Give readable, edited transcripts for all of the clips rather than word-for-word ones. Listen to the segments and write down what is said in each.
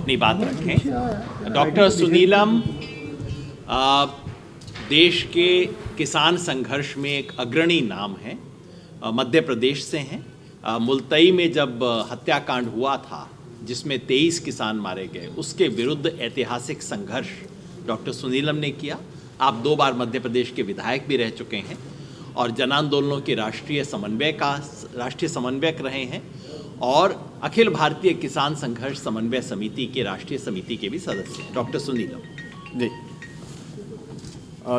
अपनी बात रखें। डॉक्टर सुनीलम देश के किसान संघर्ष में एक अग्रणी नाम है। मध्य प्रदेश से हैं। मुल्तई में जब हत्याकांड हुआ था जिसमें 23 किसान मारे गए, उसके विरुद्ध ऐतिहासिक संघर्ष डॉक्टर सुनीलम ने किया। आप 2 बार मध्य प्रदेश के विधायक भी रह चुके हैं और जन आंदोलनों के राष्ट्रीय समन्वयक रहे हैं और अखिल भारतीय किसान संघर्ष समन्वय समिति के राष्ट्रीय समिति के भी सदस्य हैं। डॉक्टर सुनीलम जी,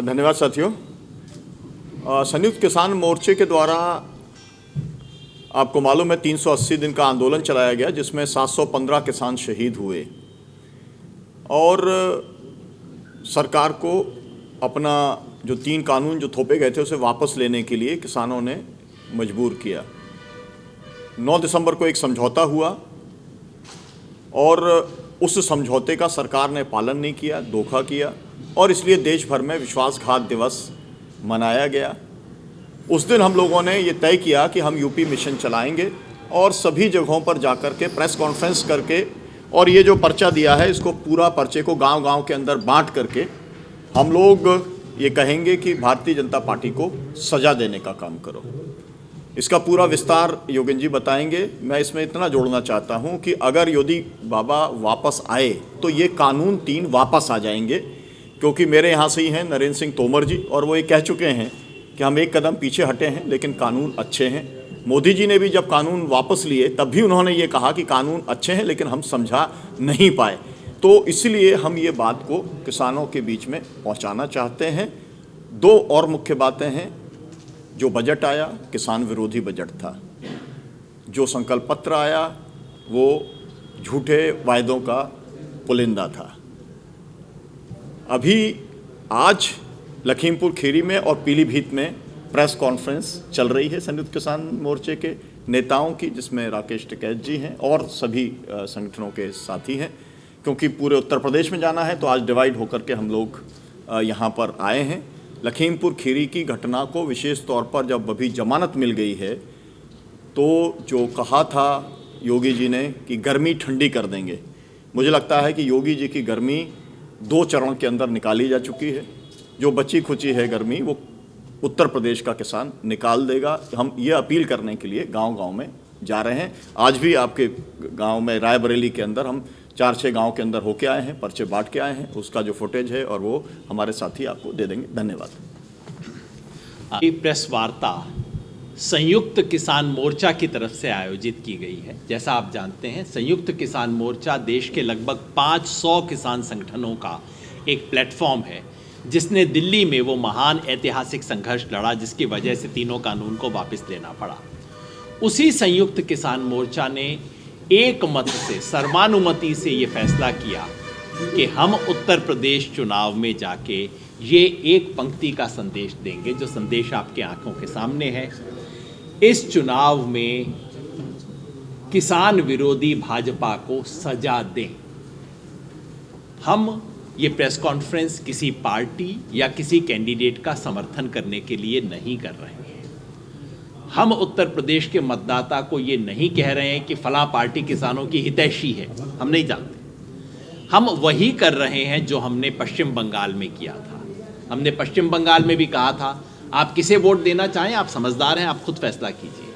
धन्यवाद साथियों। संयुक्त किसान मोर्चे के द्वारा आपको मालूम है 380 दिन का आंदोलन चलाया गया जिसमें 715 किसान शहीद हुए और सरकार को अपना जो 3 कानून जो थोपे गए थे उसे वापस लेने के लिए किसानों ने मजबूर किया। 9 दिसंबर को एक समझौता हुआ और उस समझौते का सरकार ने पालन नहीं किया, धोखा किया और इसलिए देश भर में विश्वासघात दिवस मनाया गया। उस दिन हम लोगों ने ये तय किया कि हम यूपी मिशन चलाएंगे और सभी जगहों पर जाकर के प्रेस कॉन्फ्रेंस करके और ये जो पर्चा दिया है इसको पूरा पर्चे को गांव-गांव के अंदर बांट करके हम लोग ये कहेंगे कि भारतीय जनता पार्टी को सजा देने का काम करो। इसका पूरा विस्तार योगेन जी बताएंगे। मैं इसमें इतना जोड़ना चाहता हूँ कि अगर योगी बाबा वापस आए तो ये कानून 3 वापस आ जाएंगे, क्योंकि मेरे यहाँ से ही हैं नरेंद्र सिंह तोमर जी और वो ये कह चुके हैं कि हम एक कदम पीछे हटे हैं लेकिन कानून अच्छे हैं। मोदी जी ने भी जब कानून वापस लिए तब भी उन्होंने ये कहा कि कानून अच्छे हैं लेकिन हम समझा नहीं पाए। तो इसलिए हम ये बात को किसानों के बीच में पहुंचाना चाहते हैं। 2 और मुख्य बातें हैं। जो बजट आया किसान विरोधी बजट था। जो संकल्प पत्र आया वो झूठे वायदों का पुलिंदा था। अभी आज लखीमपुर खीरी में और पीलीभीत में प्रेस कॉन्फ्रेंस चल रही है संयुक्त किसान मोर्चे के नेताओं की, जिसमें राकेश टिकैत जी हैं और सभी संगठनों के साथी हैं। क्योंकि पूरे उत्तर प्रदेश में जाना है तो आज डिवाइड होकर के हम लोग यहाँ पर आए हैं। लखीमपुर खीरी की घटना को विशेष तौर पर जब अभी जमानत मिल गई है तो जो कहा था योगी जी ने कि गर्मी ठंडी कर देंगे, मुझे लगता है कि योगी जी की गर्मी 2 चरण के अंदर निकाली जा चुकी है। जो बची खुची है गर्मी वो उत्तर प्रदेश का किसान निकाल देगा। हम ये अपील करने के लिए गांव-गांव में जा रहे हैं। आज भी आपके गांव में रायबरेली के अंदर हम 4-6 गांव के अंदर होके आए हैं, पर्चे बांट के आए हैं। उसका जो फुटेज है और वो हमारे साथी आपको दे देंगे। धन्यवाद। प्रेस वार्ता संयुक्त किसान मोर्चा की तरफ से आयोजित की गई है। जैसा आप जानते हैं संयुक्त किसान मोर्चा देश के लगभग 500 किसान संगठनों का एक प्लेटफॉर्म है जिसने दिल्ली में वो महान ऐतिहासिक संघर्ष लड़ा जिसकी वजह से 3 कानून को वापस लेना पड़ा। उसी संयुक्त किसान मोर्चा ने एक मत से सर्वानुमति से ये फैसला किया कि हम उत्तर प्रदेश चुनाव में जाके ये एक पंक्ति का संदेश देंगे, जो संदेश आपके आंखों के सामने है। इस चुनाव में किसान विरोधी भाजपा को सजा दें। हम ये प्रेस कॉन्फ्रेंस किसी पार्टी या किसी कैंडिडेट का समर्थन करने के लिए नहीं कर रहे हैं। हम उत्तर प्रदेश के मतदाता को ये नहीं कह रहे हैं कि फलां पार्टी किसानों की हितैषी है, हम नहीं जानते। हम वही कर रहे हैं जो हमने पश्चिम बंगाल में किया था। हमने पश्चिम बंगाल में भी कहा था आप किसे वोट देना चाहें, आप समझदार हैं, आप खुद फैसला कीजिए,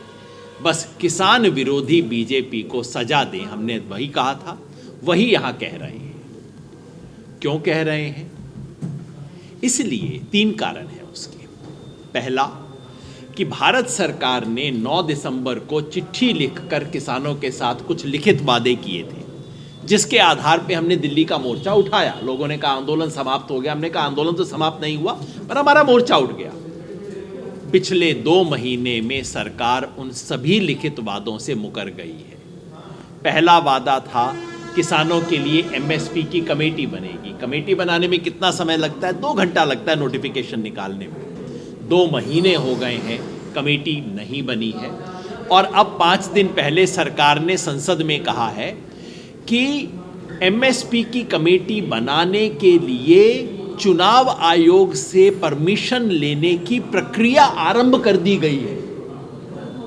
बस किसान विरोधी बीजेपी को सजा दें। हमने वही कहा था, वही यहाँ कह रहे हैं। क्यों कह रहे हैं? इसलिए 3 कारण हैं उसके। पहला कि भारत सरकार ने 9 दिसंबर को चिट्ठी लिखकर किसानों के साथ कुछ लिखित वादे किए थे जिसके आधार पे हमने दिल्ली का मोर्चा उठाया। लोगों ने कहा आंदोलन समाप्त हो गया, हमने कहा आंदोलन तो समाप्त नहीं हुआ पर हमारा मोर्चा उठ गया। पिछले 2 महीने में सरकार उन सभी लिखित वादों से मुकर गई है। पहला वादा था किसानों के लिए एमएसपी की कमेटी बनेगी। कमेटी बनाने में कितना समय लगता है? 2 घंटा लगता है नोटिफिकेशन निकालने में। 2 महीने हो गए हैं, कमेटी नहीं बनी है। और अब 5 दिन पहले सरकार ने संसद में कहा है कि एमएसपी की कमेटी बनाने के लिए चुनाव आयोग से परमिशन लेने की प्रक्रिया आरंभ कर दी गई है।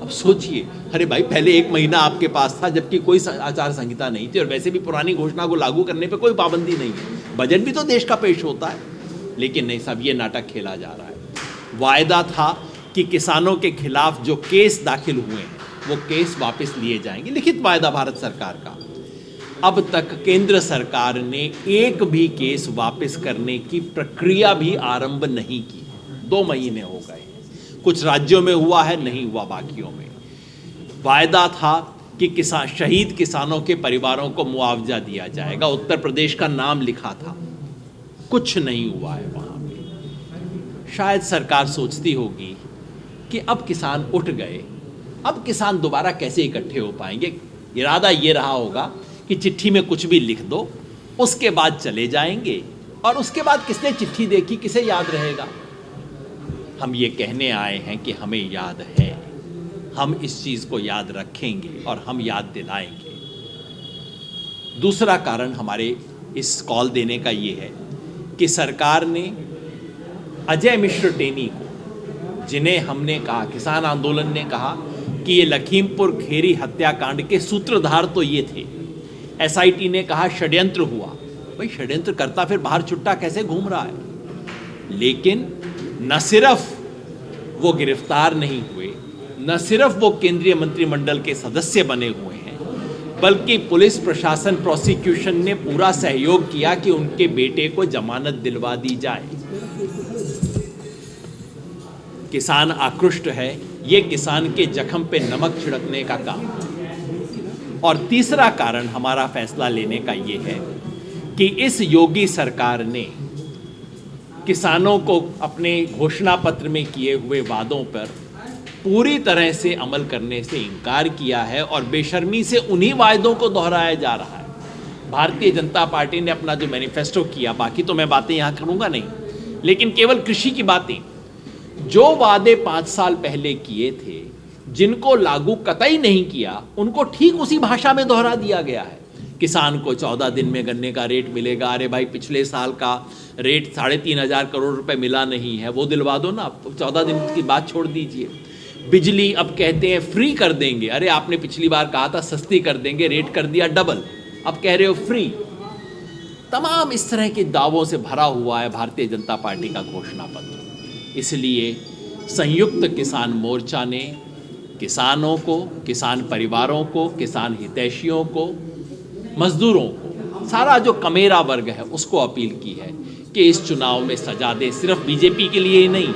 अब सोचिए, अरे भाई पहले 1 महीना आपके पास था जबकि कोई आचार संहिता नहीं थी और वैसे भी पुरानी घोषणा को लागू करने पे कोई पाबंदी नहीं है, बजट भी तो देश का पेश होता है, लेकिन नहीं साहब, ये नाटक खेला जा रहा है। वायदा था कि किसानों के खिलाफ जो केस दाखिल हुए हैं वो केस वापस लिए जाएंगे, लिखित वायदा भारत सरकार का। अब तक केंद्र सरकार ने एक भी केस वापस करने की प्रक्रिया भी आरंभ नहीं की। 2 महीने हो गए, कुछ राज्यों में हुआ है, नहीं हुआ बाकियों में। वायदा था कि शहीद किसानों के परिवारों को मुआवजा दिया जाएगा, उत्तर प्रदेश का नाम लिखा था, कुछ नहीं हुआ है वहाँ पे। शायद सरकार सोचती होगी कि अब किसान उठ गए, अब किसान दोबारा कैसे इकट्ठे हो पाएंगे। इरादा ये रहा होगा कि चिट्ठी में कुछ भी लिख दो, उसके बाद चले जाएंगे, और उसके बाद किसने चिट्ठी देखी, किसे याद रहेगा। हम ये कहने आए हैं कि हमें याद है, हम इस चीज़ को याद रखेंगे और हम याद दिलाएंगे। दूसरा कारण हमारे इस कॉल देने का ये है कि सरकार ने अजय मिश्र टेनी को, जिन्हें हमने कहा, किसान आंदोलन ने कहा कि ये लखीमपुर खेरी हत्याकांड के सूत्रधार तो ये थे, एसआईटी ने कहा षड्यंत्र हुआ। भाई षड्यंत्र करता फिर बाहर छुट्टा कैसे घूम रहा है। लेकिन न सिर्फ वो गिरफ्तार नहीं हुए, न सिर्फ वो केंद्रीय मंत्रिमंडल के सदस्य बने हुए हैं, बल्कि पुलिस प्रशासन, प्रोसिक्यूशन ने पूरा सहयोग किया कि उनके बेटे को जमानत दिलवा दी जाए। किसान आक्रुष्ट है, ये किसान के जख्म पे नमक छिड़कने का काम। और तीसरा कारण हमारा फैसला लेने का ये है कि इस योगी सरकार ने किसानों को अपने घोषणा पत्र में किए हुए वादों पर पूरी तरह से अमल करने से इनकार किया है और बेशर्मी से उन्हीं वायदों को दोहराया जा रहा है। भारतीय जनता पार्टी ने अपना जो मैनिफेस्टो किया, बाकी तो मैं बातें यहाँ करूँगा नहीं, लेकिन केवल कृषि की बातें, जो वादे 5 साल पहले किए थे, जिनको लागू कतई नहीं किया, उनको ठीक उसी भाषा में दोहरा दिया गया है। किसान को 14 दिन में गन्ने का रेट मिलेगा। अरे भाई पिछले साल का रेट 3,500 करोड़ रुपए मिला नहीं है, वो दिलवा दो ना, 14 दिन की बात छोड़ दीजिए। बिजली अब कहते हैं फ्री कर देंगे। अरे आपने पिछली बार कहा था सस्ती कर देंगे, रेट कर दिया डबल, अब कह रहे हो फ्री। तमाम इस तरह के दावों से भरा हुआ है भारतीय जनता पार्टी का घोषणा पत्र। इसलिए संयुक्त किसान मोर्चा ने किसानों को, किसान परिवारों को, किसान हितैषियों को, मजदूरों को, सारा जो कमेरा वर्ग है उसको अपील की है कि इस चुनाव में सजा दे, सिर्फ बीजेपी के लिए ही नहीं,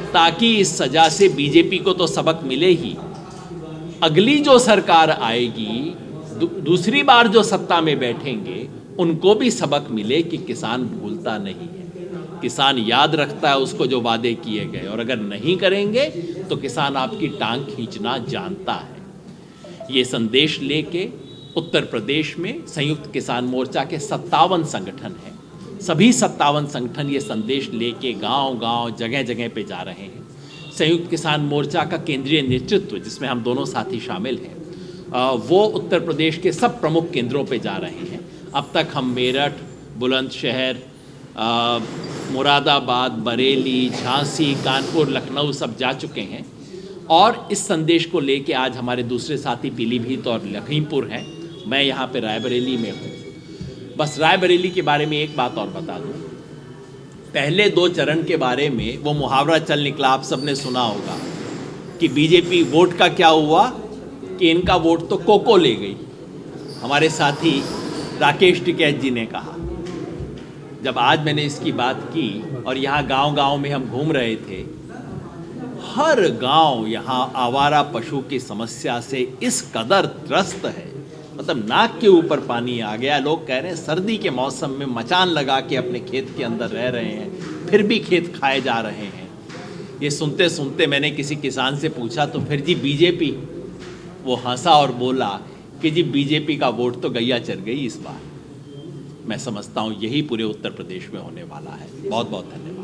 ताकि इस सजा से बीजेपी को तो सबक मिले ही, अगली जो सरकार आएगी, दूसरी बार जो सत्ता में बैठेंगे, उनको भी सबक मिले कि किसान भूलता नहीं है, किसान याद रखता है उसको जो वादे किए गए, और अगर नहीं करेंगे तो किसान आपकी टांग खींचना जानता है। ये संदेश लेके उत्तर प्रदेश में संयुक्त किसान मोर्चा के 57 संगठन हैं। सभी 57 संगठन ये संदेश लेके गांव-गांव, जगह-जगह पे जा रहे हैं। संयुक्त किसान मोर्चा का केंद्रीय नेतृत्व, जिसमें हम दोनों साथी शामिल हैं, वो उत्तर प्रदेश के सब प्रमुख केंद्रों पे जा रहे हैं। अब तक हम मेरठ, बुलंदशहर, मुरादाबाद, बरेली, झांसी, कानपुर, लखनऊ सब जा चुके हैं। और इस संदेश को लेके आज हमारे दूसरे साथी पीलीभीत और लखीमपुर हैं। मैं यहाँ पे रायबरेली में हूँ। बस रायबरेली के बारे में एक बात और बता दूँ, पहले 2 चरण के बारे में वो मुहावरा चल निकला, आप सबने सुना होगा कि बीजेपी वोट का क्या हुआ कि इनका वोट तो कोको ले गई। हमारे साथी राकेश टिकैत जी ने कहा। जब आज मैंने इसकी बात की और यहाँ गांव-गांव में हम घूम रहे थे, हर गांव यहाँ आवारा पशु की समस्या से इस कदर त्रस्त है, मतलब नाक के ऊपर पानी आ गया। लोग कह रहे हैं सर्दी के मौसम में मचान लगा के अपने खेत के अंदर रह रहे हैं, फिर भी खेत खाए जा रहे हैं। ये सुनते सुनते मैंने किसी किसान से पूछा, तो फिर जी बीजेपी? वो हंसा और बोला कि जी बीजेपी का वोट तो गैया चर गई इस बार। मैं समझता हूँ यही पूरे उत्तर प्रदेश में होने वाला है। बहुत बहुत धन्यवाद।